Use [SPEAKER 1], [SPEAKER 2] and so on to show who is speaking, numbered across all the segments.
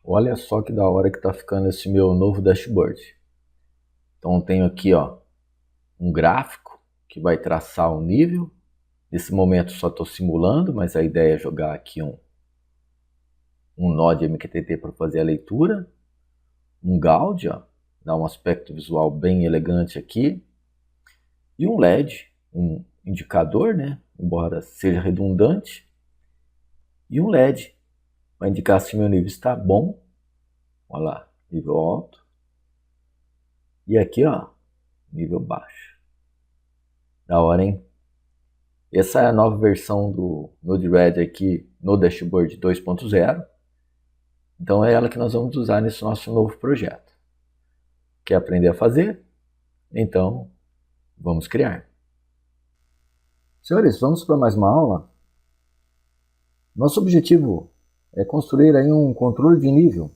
[SPEAKER 1] Olha só que da hora que tá ficando esse meu novo dashboard. Então eu tenho aqui, ó, um gráfico que vai traçar o nível. Nesse momento só estou simulando, mas a ideia é jogar aqui um nó de MQTT para fazer a leitura. Um Gaudi, ó, dá um aspecto visual bem elegante aqui. E um LED, um indicador, né, embora seja redundante. E um LED, vai indicar se meu nível está bom. Olha lá, nível alto. E aqui, ó, nível baixo. Da hora, hein? Essa é a nova versão do Node-RED aqui no Dashboard 2.0. Então é ela que nós vamos usar nesse nosso novo projeto. Quer aprender a fazer? Então, vamos criar. Senhores, vamos para mais uma aula? Nosso objetivo é construir aí um controle de nível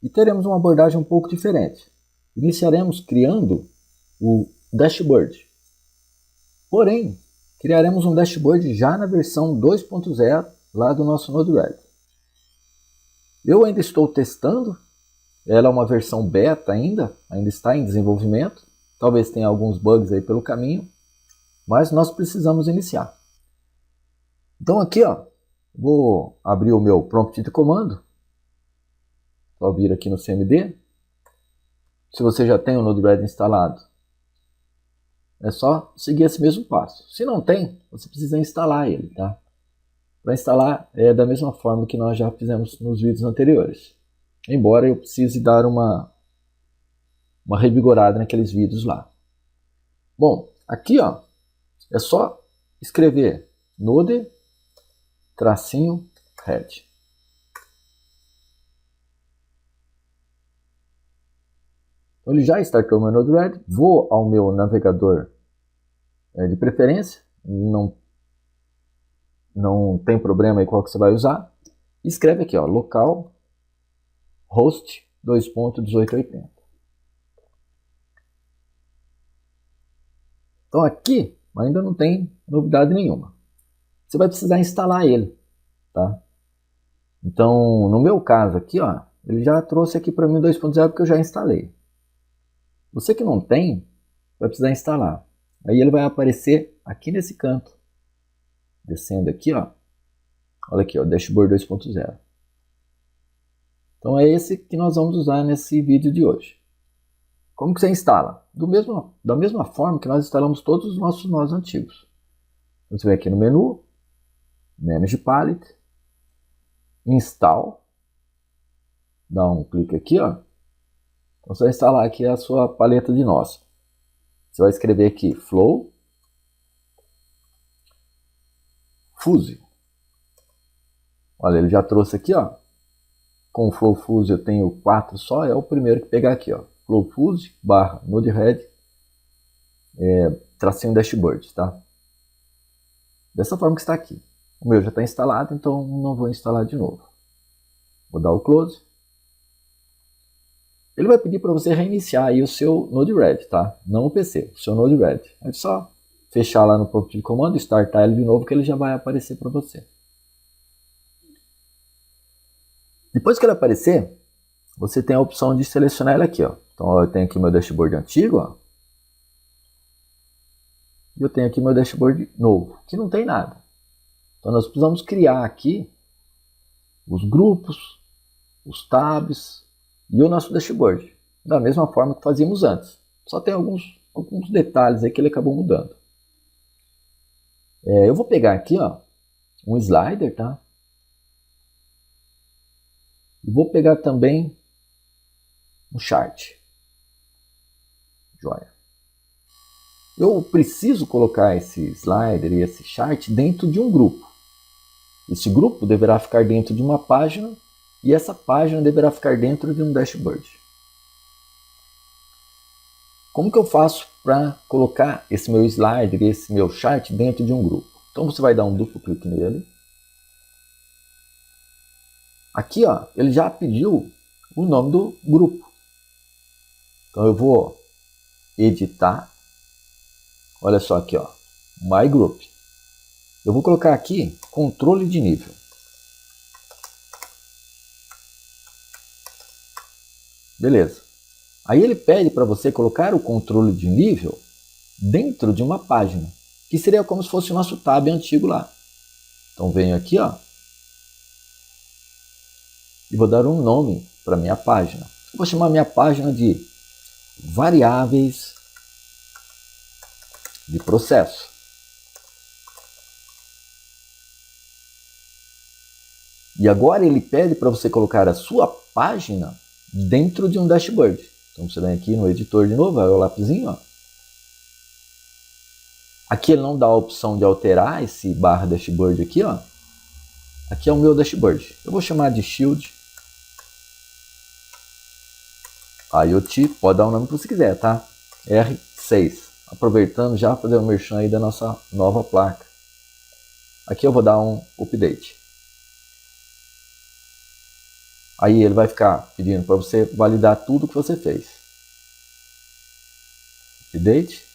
[SPEAKER 1] e teremos uma abordagem um pouco diferente. Iniciaremos criando o dashboard. Porém, criaremos um dashboard já na versão 2.0 lá do nosso Node-RED. Eu ainda estou testando, ela é uma versão beta ainda está em desenvolvimento, talvez tenha alguns bugs aí pelo caminho, mas nós precisamos iniciar. Então aqui, ó, vou abrir o meu prompt de comando, só vir aqui no CMD. Se você já tem o Node-RED instalado, é só seguir esse mesmo passo. Se não tem, você precisa instalar ele, tá? Para instalar é da mesma forma que nós já fizemos nos vídeos anteriores. Embora eu precise dar uma revigorada naqueles vídeos lá. Bom, aqui, ó, é só escrever node -red. Então ele já startou meu Node-RED. Vou ao meu navegador de preferência. Não tem problema aí qual que você vai usar. Escreve aqui, ó, local host 2.1880. Então aqui ainda não tem novidade nenhuma. Você vai precisar instalar ele, tá? Então, no meu caso aqui, ó, ele já trouxe aqui para mim 2.0 porque eu já instalei. Você que não tem, vai precisar instalar. Aí ele vai aparecer aqui nesse canto. Descendo aqui, ó. Olha aqui, ó, Dashboard 2.0. Então é esse que nós vamos usar nesse vídeo de hoje. Como que você instala? Da mesma forma que nós instalamos todos os nossos nós antigos. Então, você vem aqui no menu, Manage Palette, Install, dá um clique aqui, ó. Então você vai instalar aqui a sua paleta de nós. Você vai escrever aqui Flow Fuse. Olha, ele já trouxe aqui, ó. Com o Flow Fuse eu tenho 4 só, é o primeiro que pegar aqui, ó. Flow Fuse / Node-RED tracinho dashboard, tá? Dessa forma que está aqui. O meu já está instalado, então não vou instalar de novo. Vou dar o close. Ele vai pedir para você reiniciar aí o seu Node-RED, tá? Não o PC, o seu Node-RED. É só fechar lá no prompt de comando, startar ele de novo, que ele já vai aparecer para você. Depois que ele aparecer, você tem a opção de selecionar ele aqui, ó. Então eu tenho aqui meu dashboard antigo, ó. E eu tenho aqui meu dashboard novo, que não tem nada. Então nós precisamos criar aqui os grupos, os tabs e o nosso dashboard, da mesma forma que fazíamos antes. Só tem alguns detalhes aí que ele acabou mudando. Eu vou pegar aqui, ó, um slider, tá? E vou pegar também um chart. Joia. Eu preciso colocar esse slider e esse chart dentro de um grupo. Esse grupo deverá ficar dentro de uma página e essa página deverá ficar dentro de um dashboard. Como que eu faço para colocar esse meu slider e esse meu chart dentro de um grupo? Então você vai dar um duplo clique nele. Aqui, ó, ele já pediu o nome do grupo. Então eu vou editar. Olha só aqui, ó, My Group. Eu vou colocar aqui controle de nível. Beleza. Aí ele pede para você colocar o controle de nível dentro de uma página, que seria como se fosse o nosso tab antigo lá. Então venho aqui, ó, e vou dar um nome para minha página. Eu vou chamar minha página de variáveis de processo. E agora ele pede para você colocar a sua página dentro de um dashboard. Então você vem aqui no editor de novo, vai o lapisinho, ó. Aqui ele não dá a opção de alterar esse barra dashboard aqui, ó. Aqui é o meu dashboard. Eu vou chamar de Shield IoT, pode dar o nome que você quiser, tá? R6. Aproveitando já fazer o merchan aí da nossa nova placa. Aqui eu vou dar um update. Aí ele vai ficar pedindo para você validar tudo que você fez. Update.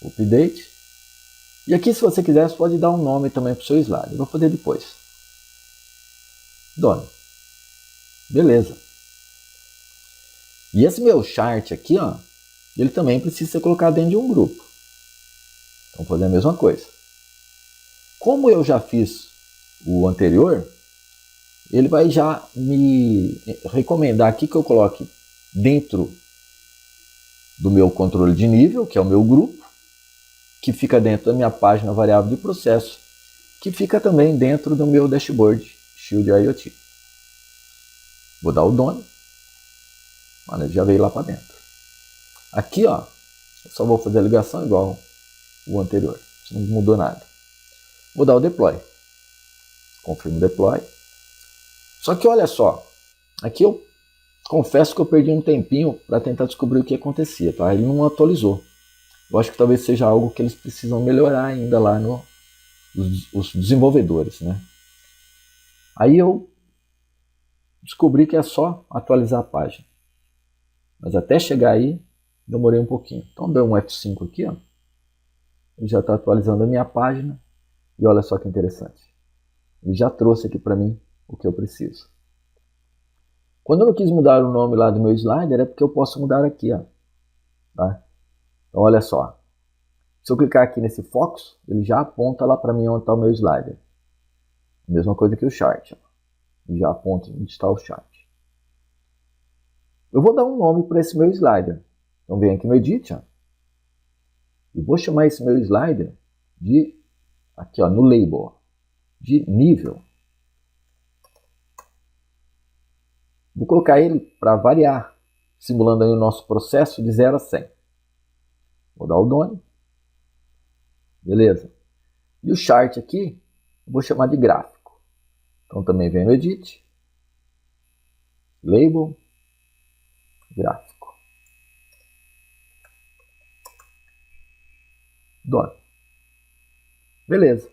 [SPEAKER 1] Update. E aqui, se você quiser, você pode dar um nome também para o seu slide. Eu vou fazer depois. Done. Beleza. E esse meu chart aqui, ó, ele também precisa ser colocado dentro de um grupo. Então, vou fazer a mesma coisa. Como eu já fiz o anterior, ele vai já me recomendar aqui que eu coloque dentro do meu controle de nível, que é o meu grupo, que fica dentro da minha página variável de processo, que fica também dentro do meu dashboard Shield IoT. Vou dar o Done. Olha, ele já veio lá para dentro. Aqui, ó, eu só vou fazer a ligação igual o anterior. Não mudou nada. Vou dar o Deploy. Confirmo o Deploy. Só que olha só, aqui eu confesso que eu perdi um tempinho para tentar descobrir o que acontecia, tá? Ele não atualizou. Eu acho que talvez seja algo que eles precisam melhorar ainda lá os desenvolvedores, né? Aí eu descobri que é só atualizar a página. Mas até chegar aí, demorei um pouquinho. Então deu um F5 aqui, ó. Ele já está atualizando a minha página. E olha só que interessante. Ele já trouxe aqui para mim o que eu preciso. Quando eu não quis mudar o nome lá do meu slider, é porque eu posso mudar aqui, ó. Tá? Então olha só. Se eu clicar aqui nesse Focus, ele já aponta lá para mim onde está o meu slider. Mesma coisa que o chart. Ó. Ele já aponta onde está o chart. Eu vou dar um nome para esse meu slider. Então vem aqui no Edit, ó, e vou chamar esse meu slider de, aqui ó, no Label, ó, de nível. Vou colocar ele para variar, simulando aí o nosso processo de 0 a 100. Vou dar o Done. Beleza. E o chart aqui, eu vou chamar de gráfico. Então também vem no Edit, Label, gráfico. Done. Beleza.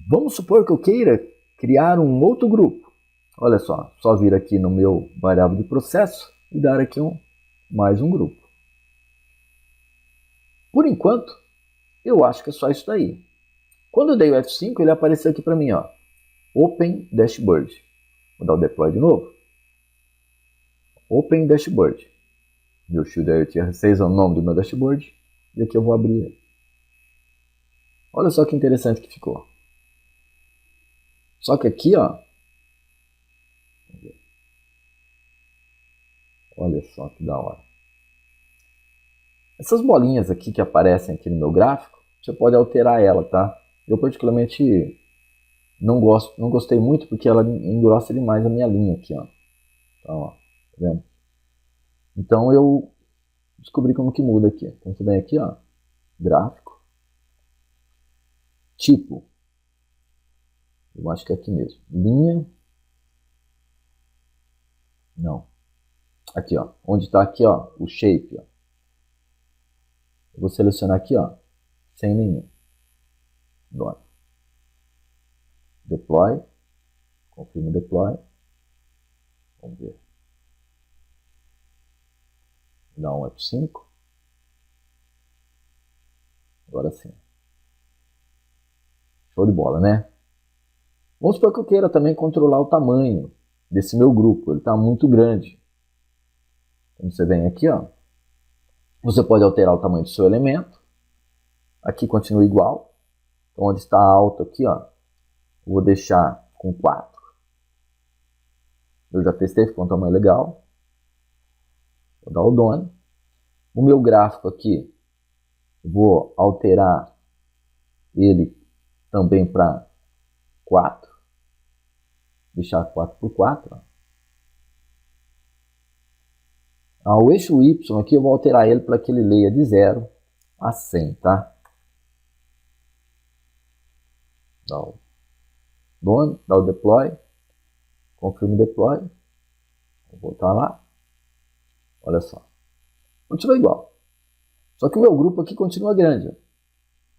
[SPEAKER 1] Vamos supor que eu queira criar um outro grupo. Olha só vir aqui no meu variável de processo e dar aqui mais um grupo. Por enquanto, eu acho que é só isso daí. Quando eu dei o F5, ele apareceu aqui para mim, ó, Open Dashboard. Vou dar o Deploy de novo. Open Dashboard. Meu Shield IoT R6 é o nome do meu dashboard. E aqui eu vou abrir ele. Olha só que interessante que ficou. Só que aqui, ó, olha só que da hora. Essas bolinhas aqui que aparecem aqui no meu gráfico, você pode alterar ela, tá? Eu particularmente não gostei muito porque ela engrossa demais a minha linha aqui, ó. Então, ó, tá vendo? Então eu descobri como que muda aqui. Então você vem aqui, ó, gráfico, tipo, eu acho que é aqui mesmo, linha, não, aqui ó, onde está aqui ó, o shape, ó. Eu vou selecionar aqui ó, sem nenhum, Done. Deploy, confirma deploy, vamos ver, dá um F5, agora sim, show de bola, né? Vamos supor que eu queira também controlar o tamanho desse meu grupo. Ele está muito grande. Então você vem aqui, ó. Você pode alterar o tamanho do seu elemento. Aqui continua igual. Então, onde está alto aqui, ó, eu vou deixar com 4. Eu já testei, ficou um tamanho legal. Vou dar o Done. O meu gráfico aqui, vou alterar ele também para 4. Deixar 4 por 4. O eixo Y aqui eu vou alterar ele para que ele leia de 0 a 100, tá? Dá o Done, dá o Deploy, confirma o Deploy, vou voltar lá, olha só, continua igual, só que o meu grupo aqui continua grande,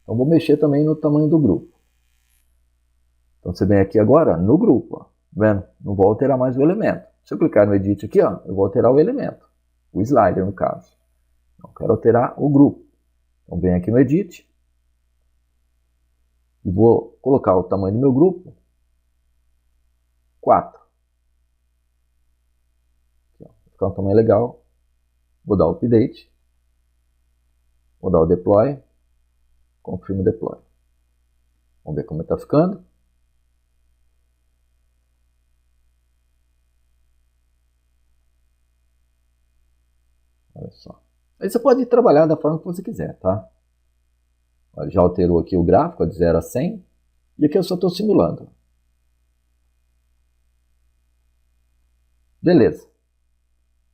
[SPEAKER 1] então vou mexer também no tamanho do grupo. Então você vem aqui agora no grupo, ó, vendo? Não vou alterar mais o elemento. Se eu clicar no Edit aqui, ó, eu vou alterar o elemento, o slider no caso. Não quero alterar o grupo. Então vem aqui no Edit e vou colocar o tamanho do meu grupo 4. Aqui, ó, vai ficar um tamanho legal. Vou dar o Update, vou dar o Deploy, confirmo o Deploy. Vamos ver como está ficando. Olha só. Aí você pode trabalhar da forma que você quiser, tá? Olha, já alterou aqui o gráfico de 0 a 100. E aqui eu só estou simulando. Beleza.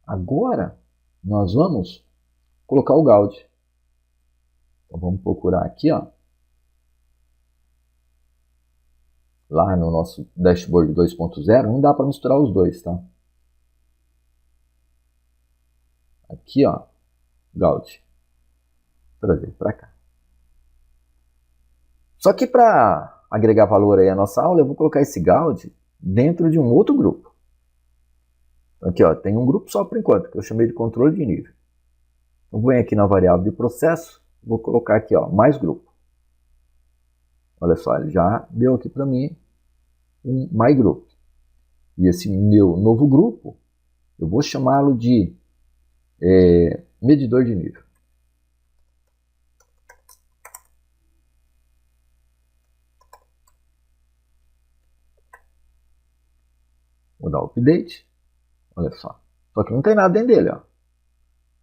[SPEAKER 1] Agora nós vamos colocar o Gaudi. Então vamos procurar aqui, ó. Lá no nosso dashboard 2.0, não dá para misturar os dois, tá? Aqui, ó, Gaudi. Trazer para cá. Só que para agregar valor aí à nossa aula, eu vou colocar esse Gaudi dentro de um outro grupo. Aqui, ó, tem um grupo só por enquanto, que eu chamei de controle de nível. Então vou aqui na variável de processo, vou colocar aqui, ó, mais grupo. Olha só, ele já deu aqui para mim um My Group. E esse meu novo grupo, eu vou chamá-lo de medidor de nível. Vou dar o Update. Olha só. Só que não tem nada dentro dele, ó.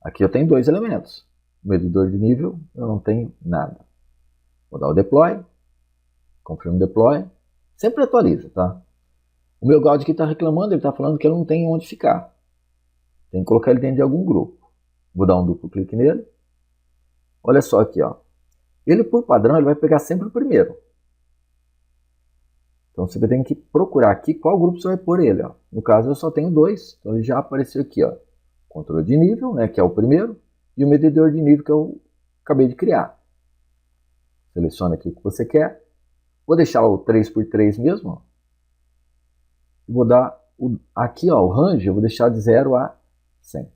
[SPEAKER 1] Aqui eu tenho 2 elementos. O medidor de nível, eu não tenho nada. Vou dar o Deploy. Confirmo o Deploy. Sempre atualiza, tá? O meu Gaudi aqui está reclamando, ele está falando que eu não tenho onde ficar. Tem que colocar ele dentro de algum grupo. Vou dar um duplo clique nele. Olha só aqui, ó. Ele, por padrão, ele vai pegar sempre o primeiro. Então você tem que procurar aqui qual grupo você vai pôr ele, ó. No caso, eu só tenho 2. Então ele já apareceu aqui, ó. Controle de nível, né, que é o primeiro. E o medidor de nível que eu acabei de criar. Seleciona aqui o que você quer. Vou deixar o 3x3 mesmo, ó. E vou dar aqui, ó, o range, eu vou deixar de 0 a 100.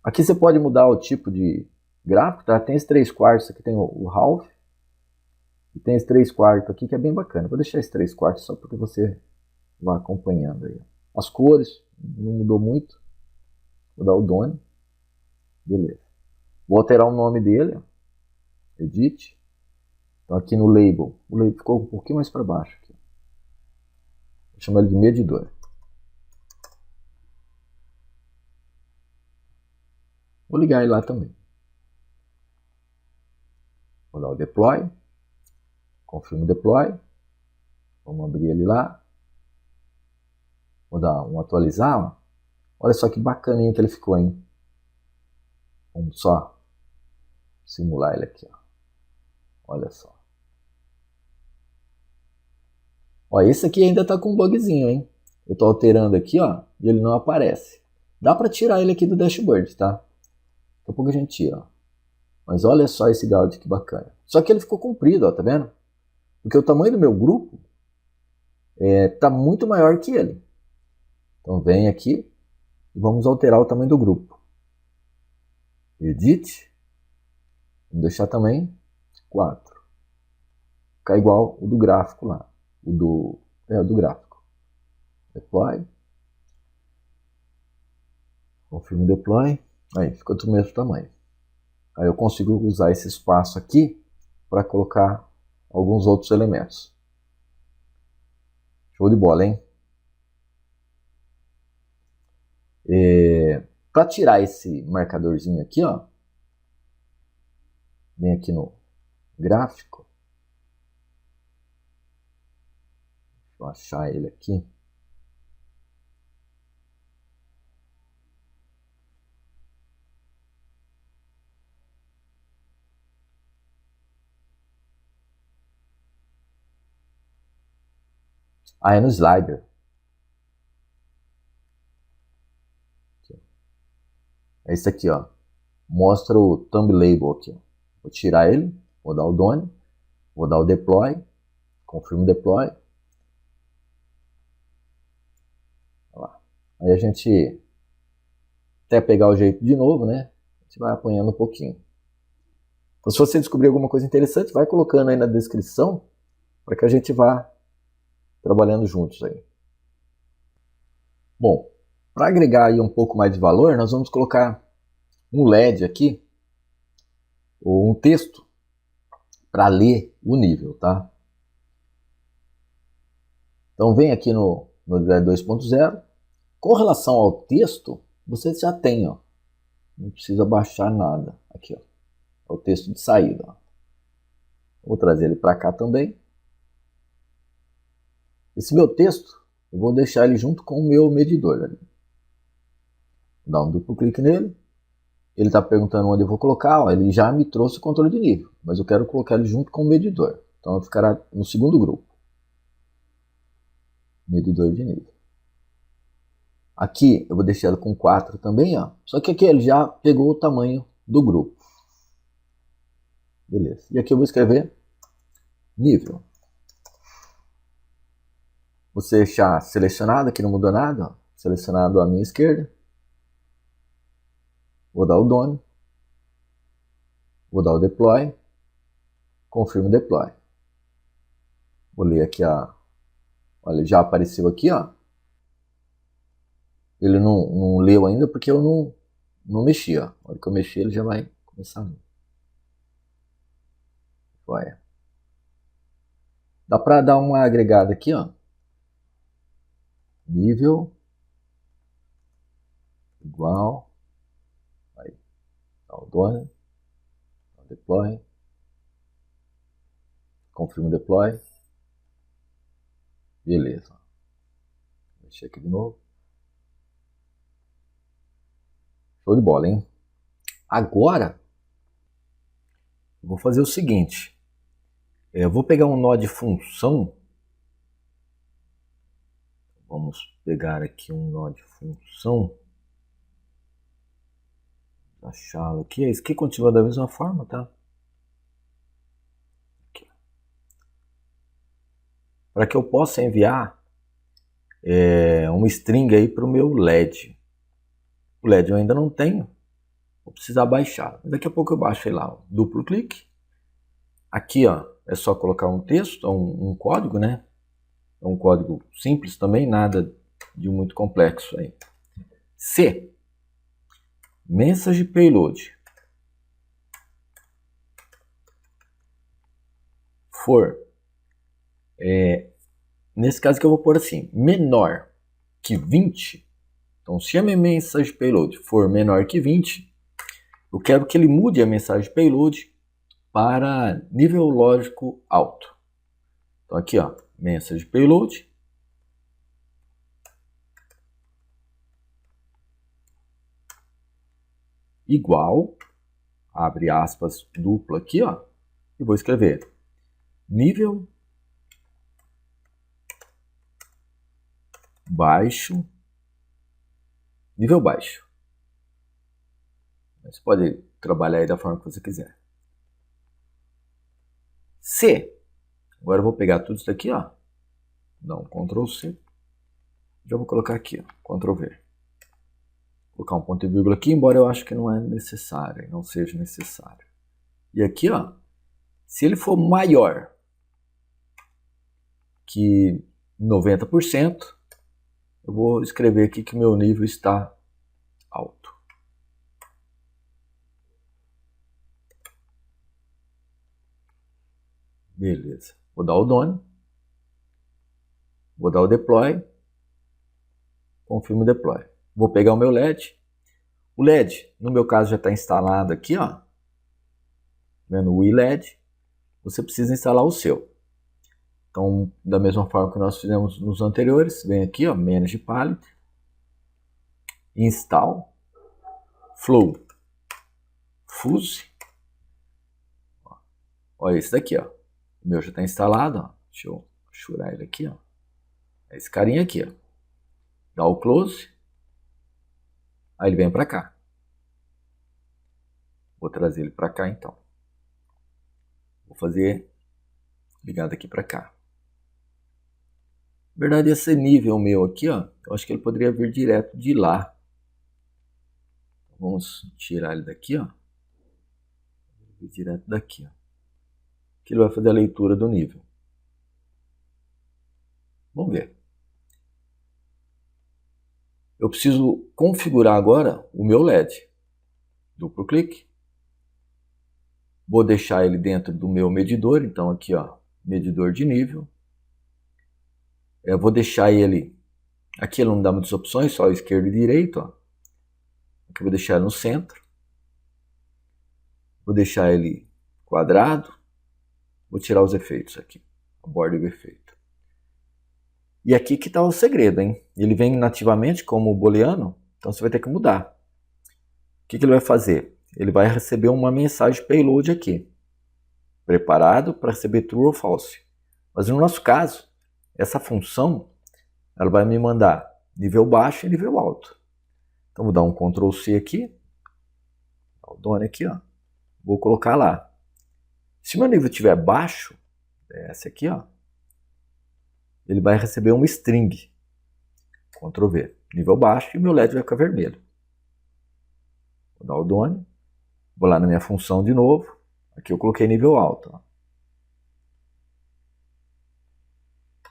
[SPEAKER 1] Aqui você pode mudar o tipo de gráfico, tá? Tem esse 3/4, aqui tem o half. E tem esse 3/4 aqui que é bem bacana. Vou deixar esse 3/4 só para que você vá acompanhando aí. As cores, não mudou muito. Vou dar o Done. Beleza. Vou alterar o nome dele, ó. Edit. Então aqui no label, o label ficou um pouquinho mais para baixo. Aqui. Vou chamar ele de medidor. Vou ligar ele lá também. Vou dar o Deploy. Confirmo o Deploy. Vamos abrir ele lá. Vou dar um atualizar. Ó. Olha só que bacaninha que ele ficou, hein? Vamos só simular ele aqui. Ó. Olha só. Ó, esse aqui ainda está com um bugzinho, hein? Eu estou alterando aqui, ó, e ele não aparece. Dá para tirar ele aqui do dashboard, tá? Daqui a pouco a gente tira, ó. Mas olha só esse Gaudi que bacana. Só que ele ficou comprido, ó, tá vendo? Porque o tamanho do meu grupo tá muito maior que ele. Então vem aqui e vamos alterar o tamanho do grupo. Edit. Vamos deixar também 4. Ficar igual o do gráfico lá. O do gráfico. Deploy. Confirmo deploy. Aí, ficou do mesmo tamanho. Aí eu consigo usar esse espaço aqui para colocar alguns outros elementos. Show de bola, hein? Para tirar esse marcadorzinho aqui, ó, vem aqui no gráfico. Deixa eu achar ele aqui. Ah, é no slider. É esse aqui, ó. Mostra o thumb label aqui, ó. Vou tirar ele, vou dar o done, vou dar o deploy, confirmo deploy. Olha lá. Aí a gente, até pegar o jeito de novo, né? A gente vai apanhando um pouquinho. Então, se você descobrir alguma coisa interessante, vai colocando aí na descrição para que a gente vá trabalhando juntos aí. Bom, para agregar aí um pouco mais de valor, nós vamos colocar um LED aqui, ou um texto, para ler o nível, tá? Então vem aqui no LED 2.0. Com relação ao texto, você já tem, ó. Não precisa baixar nada. Aqui, ó. É o texto de saída, ó. Vou trazer ele para cá também. Esse meu texto, eu vou deixar ele junto com o meu medidor ali. Vou dar um duplo clique nele. Ele está perguntando onde eu vou colocar. Ó, ele já me trouxe o controle de nível, mas eu quero colocar ele junto com o medidor. Então ele ficará no segundo grupo. Medidor de nível. Aqui eu vou deixar ele com 4 também, ó. Só que aqui ele já pegou o tamanho do grupo. Beleza. E aqui eu vou escrever nível. Vou deixar selecionado, aqui não mudou nada, ó. Selecionado à minha esquerda. Vou dar o done. Vou dar o deploy. Confirmo deploy. Vou ler aqui a... Olha, já apareceu aqui, ó. Ele não leu ainda porque eu não mexi, ó. Na hora que eu mexer ele já vai começar a ler. Olha. Dá para dar uma agregada aqui, ó. Nível igual. Aí. Dá o done. Dá o deploy. Confirmo deploy. Beleza. Vou mexer aqui de novo. Show de bola, hein? Agora, eu vou fazer o seguinte. Eu vou pegar um nó de função. Vamos pegar aqui um nó de função. Achá-lo aqui. Esse aqui continua da mesma forma, tá? Para que eu possa enviar uma string aí para o meu LED. O LED eu ainda não tenho. Vou precisar baixar. Daqui a pouco eu baixo ele lá. Duplo clique. Aqui, ó, é só colocar um texto, um código, né? É um código simples também, nada de muito complexo aí. C. Message payload. For. Nesse caso que eu vou pôr assim, menor que 20. Então, se a minha mensagem payload for menor que 20, eu quero que ele mude a mensagem payload para nível lógico alto. Então, aqui, ó, mensagem payload igual, abre aspas dupla aqui, ó, e vou escrever nível baixo, nível baixo. Você pode trabalhar aí da forma que você quiser. C. Agora eu vou pegar tudo isso daqui, ó. Dá um Ctrl C. Já vou colocar aqui, ó, Ctrl V. Vou colocar um ponto e vírgula aqui, embora eu acho que não é necessário, não seja necessário. E aqui, ó, se ele for maior que 90%, Eu vou escrever aqui que meu nível está alto. Beleza. Vou dar o done. Vou dar o deploy. Confirmo o deploy. Vou pegar o meu LED. O LED, no meu caso, já está instalado aqui, ó. Vendo o iLED. Você precisa instalar o seu. Então, da mesma forma que nós fizemos nos anteriores, vem aqui, ó, Manage Palette, Install, Flow, Fuse. Olha esse daqui, ó. O meu já está instalado, ó. Deixa eu churar ele aqui, ó. É esse carinha aqui, ó. Dá o close. Aí ele vem para cá. Vou trazer ele para cá, então. Vou fazer ligado aqui para cá. Na verdade, esse nível meu aqui, ó, eu acho que ele poderia vir direto de lá. Vamos tirar ele daqui, ó. Vir direto daqui, ó. Que ele vai fazer a leitura do nível. Vamos ver. Eu preciso configurar agora o meu LED. Duplo clique. Vou deixar ele dentro do meu medidor. Então aqui, ó, medidor de nível. Eu vou deixar ele... Aqui ele não dá muitas opções, só esquerdo e direito, ó. Aqui eu vou deixar ele no centro. Vou deixar ele quadrado. Vou tirar os efeitos aqui. A borda do efeito. E aqui que está o segredo, hein? Ele vem nativamente como booleano, então você vai ter que mudar. O que ele vai fazer? Ele vai receber uma mensagem payload aqui. Preparado para receber true ou false. Mas no nosso caso, essa função, ela vai me mandar nível baixo e nível alto. Então vou dar um Ctrl C aqui. O done aqui, ó. Vou colocar lá. Se meu nível estiver baixo, esse aqui, ó, ele vai receber uma string. Ctrl V. Nível baixo e meu LED vai ficar vermelho. Vou dar o done. Vou lá na minha função de novo. Aqui eu coloquei nível alto.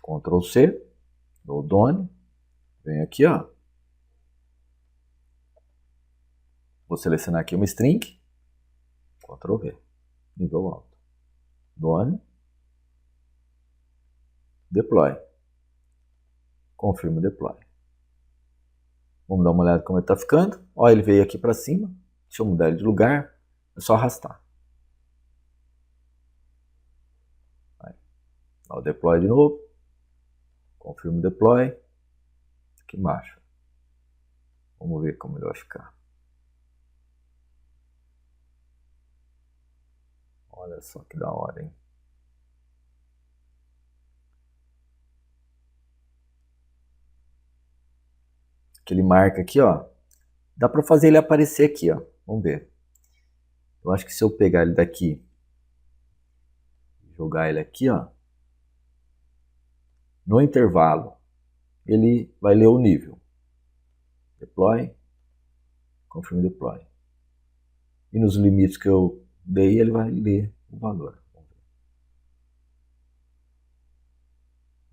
[SPEAKER 1] Ó. Ctrl C. Dou o done. Venho aqui, ó. Vou selecionar aqui uma string. Ctrl V. Nível alto. Done. Deploy. Confirmo o deploy. Vamos dar uma olhada como ele está ficando. Ó, ele veio aqui para cima. Deixa eu mudar ele de lugar. É só arrastar. Aí. Dá o deploy de novo. Confirmo o deploy. Aqui embaixo. Vamos ver como ele vai ficar. Olha só que da hora, hein? Que ele marca aqui, ó. Dá para fazer ele aparecer aqui, ó. Vamos ver. Eu acho que se eu pegar ele daqui, jogar ele aqui, ó, no intervalo, ele vai ler o nível. Deploy, confirm deploy. E nos limites que eu dei, ele vai ler o valor.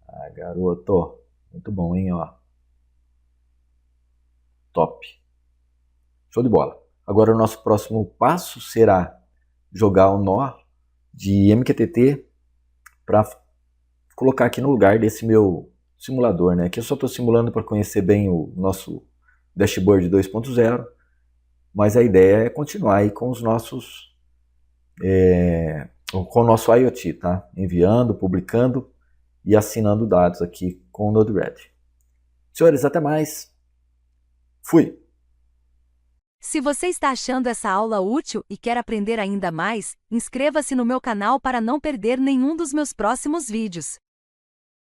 [SPEAKER 1] Ah, garoto, muito bom, hein, ó. Top. Show de bola. Agora o nosso próximo passo será jogar o nó de MQTT para colocar aqui no lugar desse meu simulador, né? Aqui eu só estou simulando para conhecer bem o nosso dashboard 2.0, mas a ideia é continuar aí com os nossos com o nosso IoT, tá? Enviando, publicando e assinando dados aqui com o Node-RED. Senhores, até mais. Fui!
[SPEAKER 2] Se você está achando essa aula útil e quer aprender ainda mais, inscreva-se no meu canal para não perder nenhum dos meus próximos vídeos.